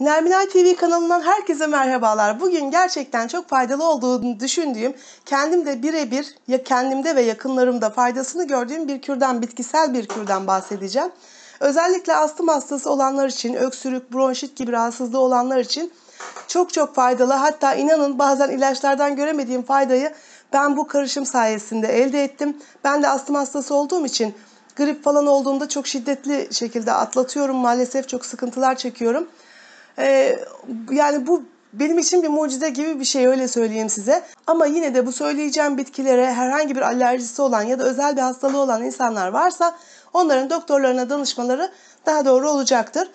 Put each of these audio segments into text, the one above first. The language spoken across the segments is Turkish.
Nerminal TV kanalından herkese merhabalar. Bugün gerçekten çok faydalı olduğunu düşündüğüm, kendim de birebir ya kendimde ve yakınlarımda faydasını gördüğüm bir kürden, bitkisel bir kürden bahsedeceğim. Özellikle astım hastası olanlar için, öksürük, bronşit gibi rahatsızlığı olanlar için çok faydalı. Hatta inanın bazen ilaçlardan göremediğim faydayı ben bu karışım sayesinde elde ettim. Ben de astım hastası olduğum için grip falan olduğumda çok şiddetli şekilde atlatıyorum. Maalesef çok sıkıntılar çekiyorum. Yani bu benim için bir mucize gibi bir şey, öyle söyleyeyim size. Ama yine de bu söyleyeceğim bitkilere herhangi bir alerjisi olan ya da özel bir hastalığı olan insanlar varsa onların doktorlarına danışmaları daha doğru olacaktır.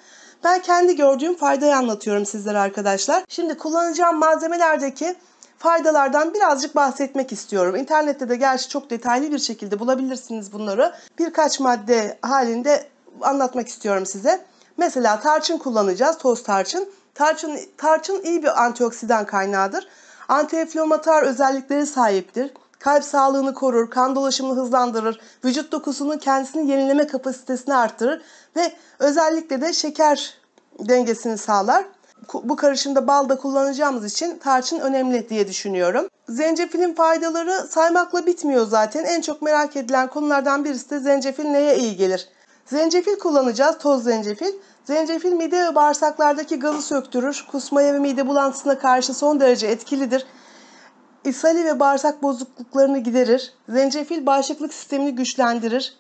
Ben kendi gördüğüm faydayı anlatıyorum sizlere arkadaşlar. Şimdi kullanacağım malzemelerdeki faydalardan birazcık bahsetmek istiyorum. İnternette de gerçi çok detaylı bir şekilde bulabilirsiniz bunları. Birkaç madde halinde anlatmak istiyorum size. Mesela tarçın kullanacağız, toz tarçın. Tarçın iyi bir antioksidan kaynağıdır. Antiinflamatuar özellikleri sahiptir. Kalp sağlığını korur, kan dolaşımını hızlandırır, vücut dokusunun kendisini yenileme kapasitesini arttırır ve özellikle de şeker dengesini sağlar. Bu karışımda bal da kullanacağımız için tarçın önemli diye düşünüyorum. Zencefilin faydaları saymakla bitmiyor zaten. En çok merak edilen konulardan birisi de zencefil neye iyi gelir? Zencefil kullanacağız, toz zencefil. Zencefil mide ve bağırsaklardaki gazı söktürür. Kusmaya ve mide bulantısına karşı son derece etkilidir. İshali ve bağırsak bozukluklarını giderir. Zencefil bağışıklık sistemini güçlendirir.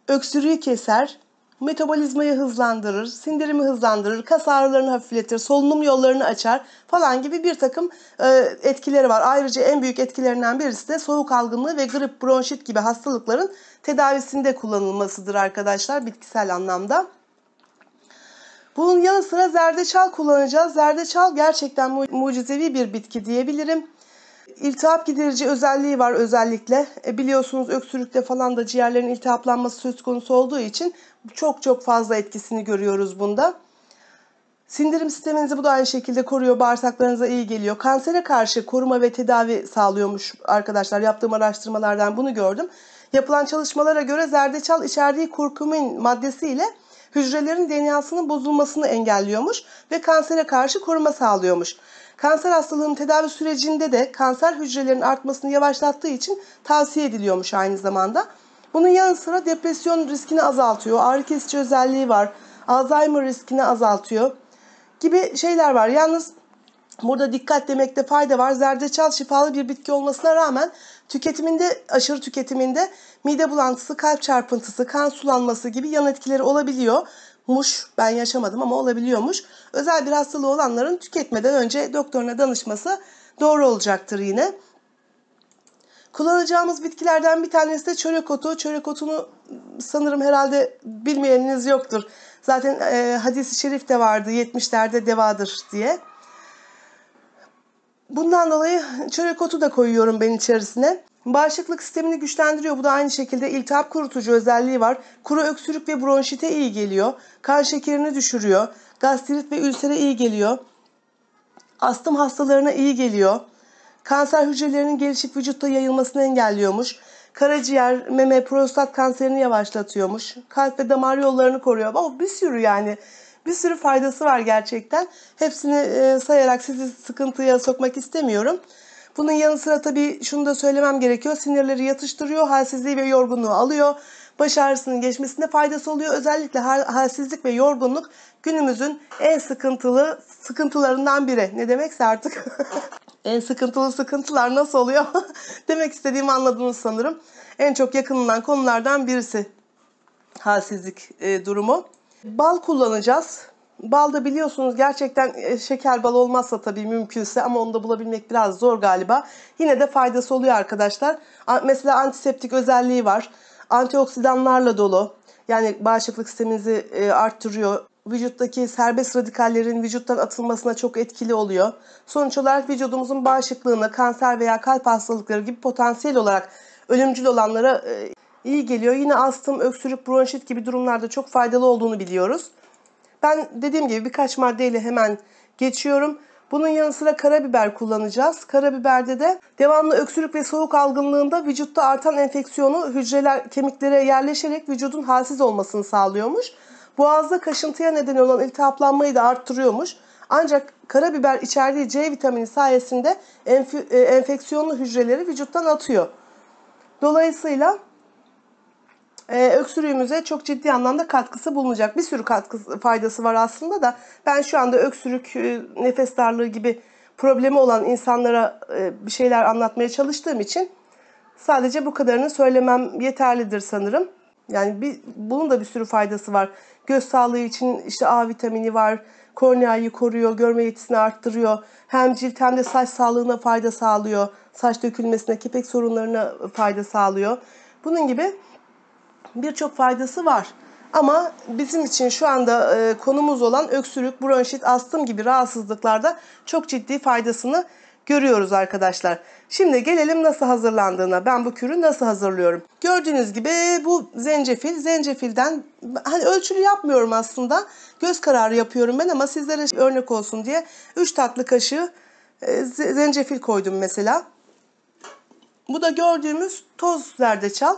Öksürüğü keser. Metabolizmayı hızlandırır, sindirimi hızlandırır, kas ağrılarını hafifletir, solunum yollarını açar falan gibi bir takım etkileri var. Ayrıca en büyük etkilerinden birisi de soğuk algınlığı ve grip, bronşit gibi hastalıkların tedavisinde kullanılmasıdır arkadaşlar, bitkisel anlamda. Bunun yanı sıra zerdeçal kullanacağız. Zerdeçal gerçekten mucizevi bir bitki diyebilirim. İltihap giderici özelliği var özellikle. Biliyorsunuz öksürükte falan da ciğerlerin iltihaplanması söz konusu olduğu için çok fazla etkisini görüyoruz bunda. Sindirim sisteminizi bu da aynı şekilde koruyor, bağırsaklarınıza iyi geliyor. Kansere karşı koruma ve tedavi sağlıyormuş arkadaşlar. Yaptığım araştırmalardan bunu gördüm. Yapılan çalışmalara göre zerdeçal içerdiği kurkumin maddesiyle hücrelerin DNA'sının bozulmasını engelliyormuş ve kansere karşı koruma sağlıyormuş. Kanser hastalığının tedavi sürecinde de kanser hücrelerinin artmasını yavaşlattığı için tavsiye ediliyormuş aynı zamanda. Bunun yanı sıra depresyon riskini azaltıyor, ağrı kesici özelliği var, Alzheimer riskini azaltıyor gibi şeyler var. Yalnız burada dikkat demekte fayda var. Zerdeçal şifalı bir bitki olmasına rağmen aşırı tüketiminde mide bulantısı, kalp çarpıntısı, kan sulanması gibi yan etkileri olabiliyormuş. Ben yaşamadım ama olabiliyormuş. Özel bir hastalığı olanların tüketmeden önce doktoruna danışması doğru olacaktır yine. Kullanacağımız bitkilerden bir tanesi de çörek otu. Çörek otunu sanırım herhalde bilmeyeniniz yoktur. Zaten hadis-i şerif de vardı, 70'lerde devadır diye. Bundan dolayı çörek otu da koyuyorum ben içerisine. Bağışıklık sistemini güçlendiriyor. Bu da aynı şekilde iltihap kurutucu özelliği var. Kuru öksürük ve bronşite iyi geliyor. Kan şekerini düşürüyor. Gastrit ve ülsere iyi geliyor. Astım hastalarına iyi geliyor. Kanser hücrelerinin gelişip vücutta yayılmasını engelliyormuş. Karaciğer, meme, prostat kanserini yavaşlatıyormuş. Kalp ve damar yollarını koruyor. Bir sürü faydası var gerçekten. Hepsini sayarak sizi sıkıntıya sokmak istemiyorum. Bunun yanı sıra tabii şunu da söylemem gerekiyor. Sinirleri yatıştırıyor, halsizliği ve yorgunluğu alıyor. Baş ağrısının geçmesinde faydası oluyor. Özellikle halsizlik ve yorgunluk günümüzün en sıkıntılarından biri. Ne demekse artık. En sıkıntılı sıkıntılar nasıl oluyor? Demek istediğimi anladınız sanırım. En çok yakınılan konulardan birisi halsizlik durumu. Bal kullanacağız. Bal da biliyorsunuz gerçekten şeker bal olmazsa tabii mümkünse, ama onu da bulabilmek biraz zor galiba. Yine de faydası oluyor arkadaşlar. Mesela antiseptik özelliği var. Antioksidanlarla dolu. Yani bağışıklık sisteminizi arttırıyor. Vücuttaki serbest radikallerin vücuttan atılmasına çok etkili oluyor. Sonuç olarak vücudumuzun bağışıklığına, kanser veya kalp hastalıkları gibi potansiyel olarak ölümcül olanlara iyi geliyor. Yine astım, öksürük, bronşit gibi durumlarda çok faydalı olduğunu biliyoruz. Ben dediğim gibi birkaç maddeyle hemen geçiyorum. Bunun yanı sıra karabiber kullanacağız. Karabiberde de devamlı öksürük ve soğuk algınlığında vücutta artan enfeksiyonu kemiklere yerleşerek vücudun halsiz olmasını sağlıyormuş. Boğazda kaşıntıya neden olan iltihaplanmayı da arttırıyormuş. Ancak karabiber içerdiği C vitamini sayesinde enfeksiyonlu hücreleri vücuttan atıyor. Dolayısıyla öksürüğümüze çok ciddi anlamda katkısı bulunacak. Bir sürü faydası var aslında da ben şu anda öksürük, nefes darlığı gibi problemi olan insanlara bir şeyler anlatmaya çalıştığım için sadece bu kadarını söylemem yeterlidir sanırım. Yani bunun da bir sürü faydası var. Göz sağlığı için işte A vitamini var. Korneayı koruyor, görme yetisini arttırıyor. Hem cilt hem de saç sağlığına fayda sağlıyor. Saç dökülmesine, kepek sorunlarına fayda sağlıyor. Bunun gibi birçok faydası var. Ama bizim için şu anda konumuz olan öksürük, bronşit, astım gibi rahatsızlıklarda çok ciddi faydasını görüyoruz arkadaşlar. Şimdi gelelim nasıl hazırlandığına. Ben bu kürü nasıl hazırlıyorum? Gördüğünüz gibi bu zencefil. Zencefilden hani ölçülü yapmıyorum aslında. Göz kararı yapıyorum ben ama sizlere örnek olsun diye 3 tatlı kaşığı zencefil koydum mesela. Bu da gördüğümüz toz zerdeçal.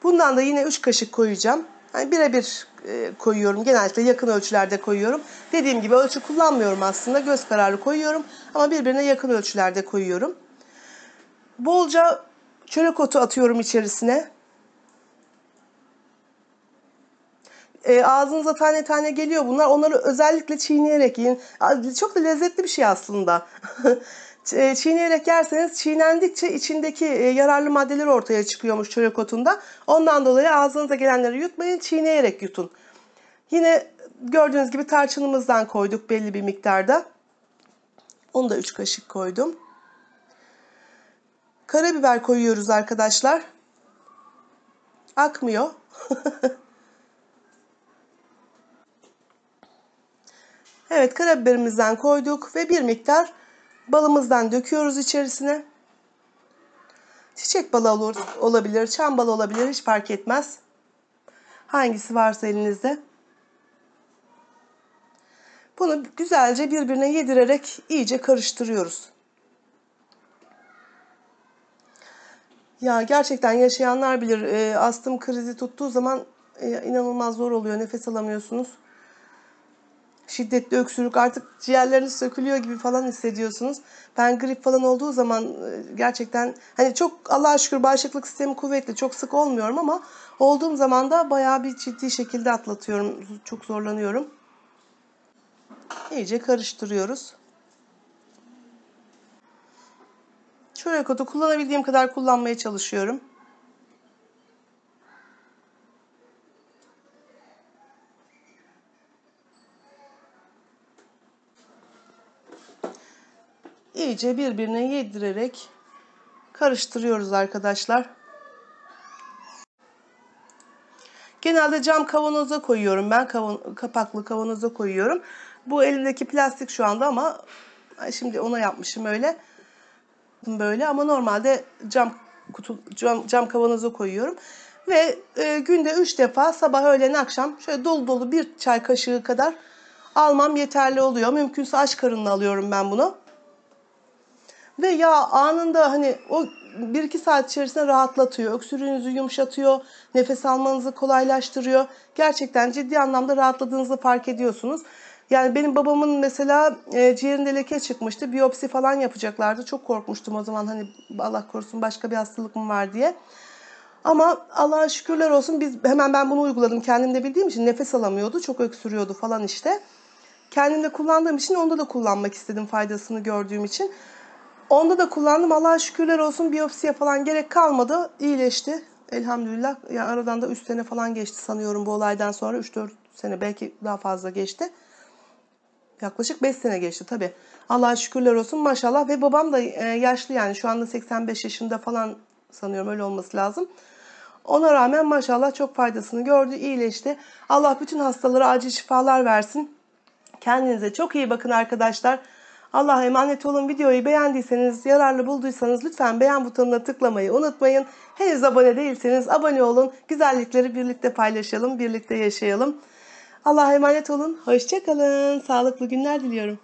Bundan da yine 3 kaşık koyacağım. Yani birebir koyuyorum. Genellikle yakın ölçülerde koyuyorum. Dediğim gibi ölçü kullanmıyorum aslında. Göz kararı koyuyorum. Ama birbirine yakın ölçülerde koyuyorum. Bolca çörek otu atıyorum içerisine. Ağzınıza tane tane geliyor bunlar. Onları özellikle çiğneyerek yiyin. Çok da lezzetli bir şey aslında. Çiğneyerek yerseniz çiğnendikçe içindeki yararlı maddeler ortaya çıkıyormuş çörek otunda. Ondan dolayı ağzınıza gelenleri yutmayın, çiğneyerek yutun. Yine gördüğünüz gibi tarçınımızdan koyduk belli bir miktarda. Onu da 3 kaşık koydum. Karabiber koyuyoruz arkadaşlar. Akmıyor. Evet, karabiberimizden koyduk ve bir miktar balımızdan döküyoruz içerisine. Çiçek balı olabilir, çam balı olabilir, hiç fark etmez. Hangisi varsa elinizde. Bunu güzelce birbirine yedirerek iyice karıştırıyoruz. Ya gerçekten yaşayanlar bilir, astım krizi tuttuğu zaman inanılmaz zor oluyor, nefes alamıyorsunuz. Şiddetli öksürük, artık ciğerleriniz sökülüyor gibi falan hissediyorsunuz. Ben grip falan olduğu zaman gerçekten hani çok Allah'a şükür bağışıklık sistemi kuvvetli, çok sık olmuyorum ama olduğum zaman da bayağı bir ciddi şekilde atlatıyorum. Çok zorlanıyorum. İyice karıştırıyoruz. Çörek otu kullanabildiğim kadar kullanmaya çalışıyorum. İyice birbirine yedirerek karıştırıyoruz arkadaşlar. Genelde cam kavanoza koyuyorum ben. Kapaklı kavanoza koyuyorum. Bu elimdeki plastik şu anda ama şimdi ona yapmışım öyle. Böyle ama normalde cam kavanoza koyuyorum. Ve günde 3 defa sabah, öğlen, akşam şöyle dolu dolu bir çay kaşığı kadar almam yeterli oluyor. Mümkünse aç karınla alıyorum ben bunu. Ve ya anında hani o 1-2 saat içerisinde rahatlatıyor. Öksürüğünüzü yumuşatıyor. Nefes almanızı kolaylaştırıyor. Gerçekten ciddi anlamda rahatladığınızı fark ediyorsunuz. Yani benim babamın mesela ciğerinde leke çıkmıştı. Biyopsi falan yapacaklardı. Çok korkmuştum o zaman, hani Allah korusun başka bir hastalık mı var diye. Ama Allah'a şükürler olsun ben bunu uyguladım. Kendim de bildiğim için nefes alamıyordu. Çok öksürüyordu falan işte. Kendimde kullandığım için onda da kullanmak istedim, faydasını gördüğüm için. Onda da kullandım. Allah'a şükürler olsun, biyopsiye falan gerek kalmadı. İyileşti. Elhamdülillah. Yani aradan da 3 sene falan geçti sanıyorum bu olaydan sonra. 3-4 sene, belki daha fazla geçti. Yaklaşık 5 sene geçti tabii. Allah'a şükürler olsun maşallah. Ve babam da yaşlı, yani şu anda 85 yaşında falan sanıyorum, öyle olması lazım. Ona rağmen maşallah çok faydasını gördü, iyileşti. Allah bütün hastalara acil şifalar versin. Kendinize çok iyi bakın arkadaşlar. Allah'a emanet olun. Videoyu beğendiyseniz, yararlı bulduysanız lütfen beğen butonuna tıklamayı unutmayın. Henüz abone değilseniz abone olun. Güzellikleri birlikte paylaşalım, birlikte yaşayalım. Allah'a emanet olun. Hoşça kalın. Sağlıklı günler diliyorum.